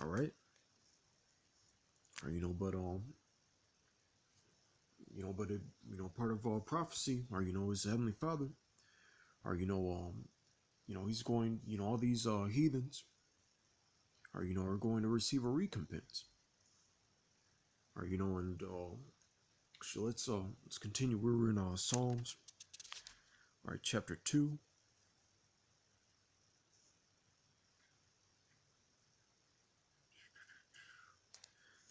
All right. Or but but it, part of prophecy, or is the Heavenly Father, or he's going, all these heathens, or are going to receive a recompense, or and so let's continue. We're in Psalms, all right, chapter 2.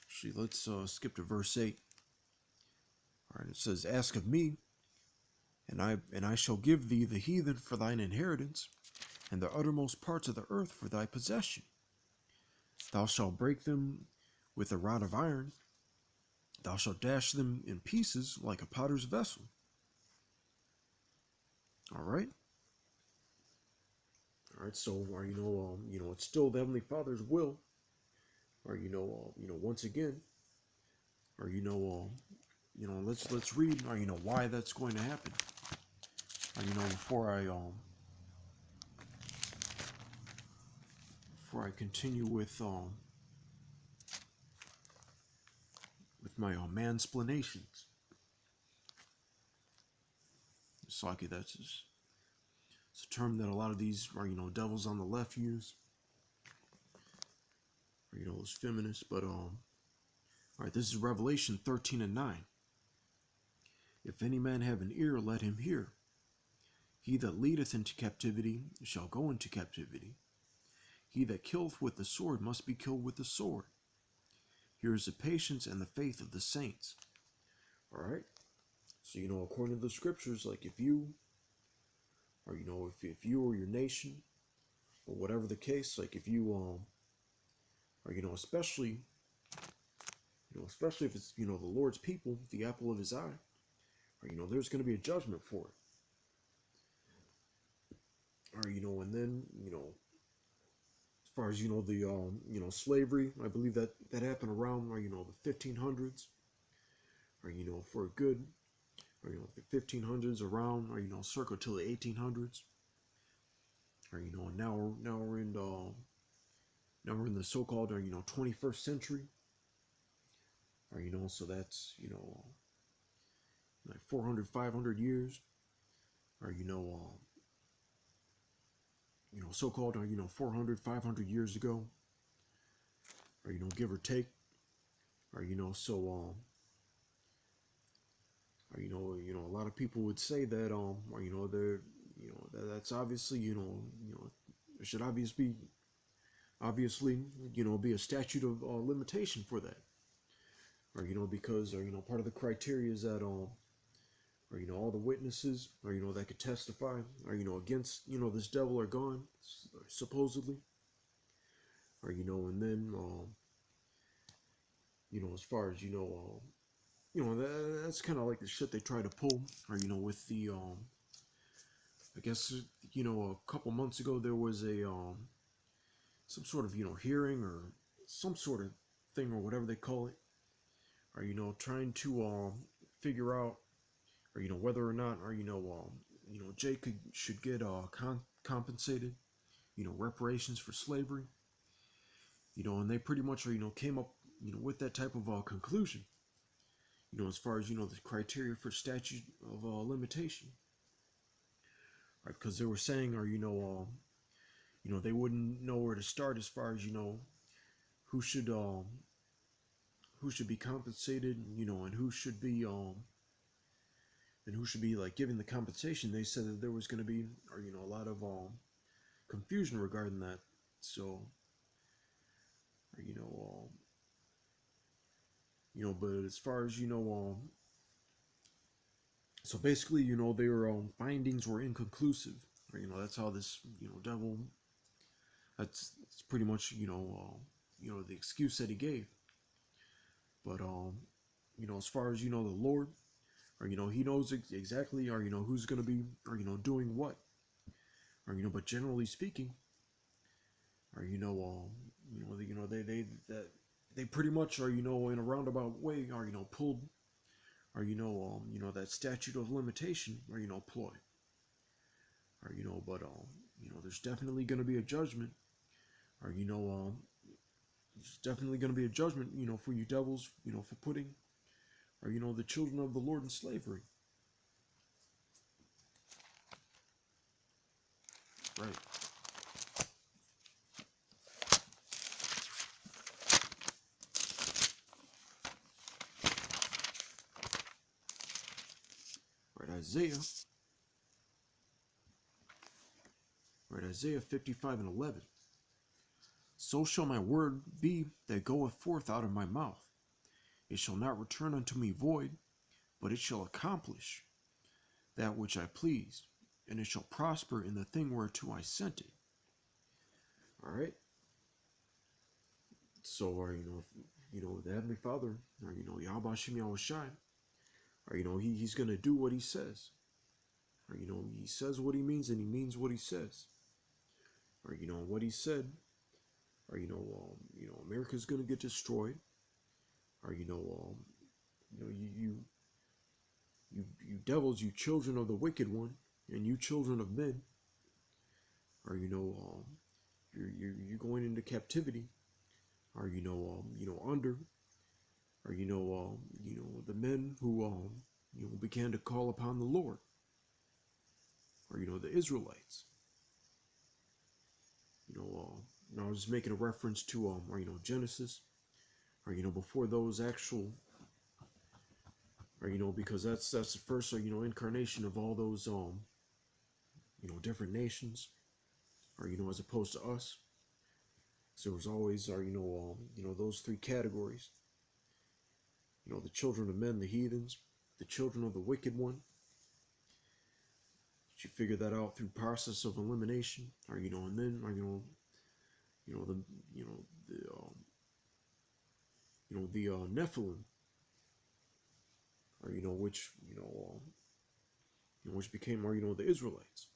Actually, let's skip to verse 8. All right, it says, "Ask of me, and I shall give thee the heathen for thine inheritance, and the uttermost parts of the earth for thy possession. Thou shalt break them with a rod of iron, thou shalt dash them in pieces like a potter's vessel." All right. All right. So, or it's still the Heavenly Father's will, or once again, or let's read, or why that's going to happen. Or before I continue with my mansplanations. Saki, it's a term that a lot of these are devils on the left use, or those feminists. But all right, this is Revelation 13:9. "If any man have an ear, let him hear. He that leadeth into captivity shall go into captivity. He that killeth with the sword must be killed with the sword. Here is the patience and the faith of the saints." All right. So according to the scriptures, like if you, or if you or your nation, or whatever the case, like if you or especially if it's the Lord's people, the apple of His eye, or there's going to be a judgment for it. Or and then as far as the slavery, I believe that happened around the 1500s, or for a good, or the 1500s around, or circa till the 1800s, or now we're in the so-called 21st century, or so that's like 400 500 years, or so-called 400 500 years ago, or give or take, or so or a lot of people would say that or they're that's obviously there should obviously be a statute of limitation for that, or because or part of the criteria is that or all the witnesses, or that could testify, or against this devil are gone, supposedly, or and then as far as that's kind of like the shit they try to pull, or with the I guess a couple months ago there was a some sort of hearing, or some sort of thing, or whatever they call it, or trying to figure out, or whether or not, or Jay should get compensated, reparations for slavery, and they pretty much came up with that type of conclusion, as far as the criteria for statute of limitation, right? Because they were saying, or they wouldn't know where to start as far as who should who should be compensated, and who should be like giving the compensation. They said that there was going to be, or a lot of confusion regarding that. So, or, but as far as so basically, their findings were inconclusive. Or, that's how this devil. That's pretty much the excuse that he gave. But as far as the Lord, or He knows exactly, or who's going to be, or doing what, or but generally speaking, or they pretty much are in a roundabout way, are pulled, or that statute of limitation, or ploy, or but there's definitely going to be a judgment, or there's definitely going to be a judgment, for you devils, for putting, or the children of the Lord in slavery. Right. Right, Isaiah 55 and 11. So shall my word be that goeth forth out of my mouth. It shall not return unto me void, but it shall accomplish that which I pleased, and it shall prosper in the thing whereto I sent it. All right. So, the Heavenly Father, or Yahweh Shem Yahushai, or he's gonna do what he says, or he says what he means and he means what he says, or what he said, or America's gonna get destroyed, or you devils, you children of the wicked one, and you children of men, or you're going into captivity, or under, or the men who began to call upon the Lord, or the Israelites. I was just making a reference to or Genesis, or before those actual, or because that's the first incarnation of all those different nations, or as opposed to us. So there was always those three categories. The children of men, the heathens, the children of the wicked one. You figure that out through process of elimination, or and then the Nephilim, or which which became the Israelites.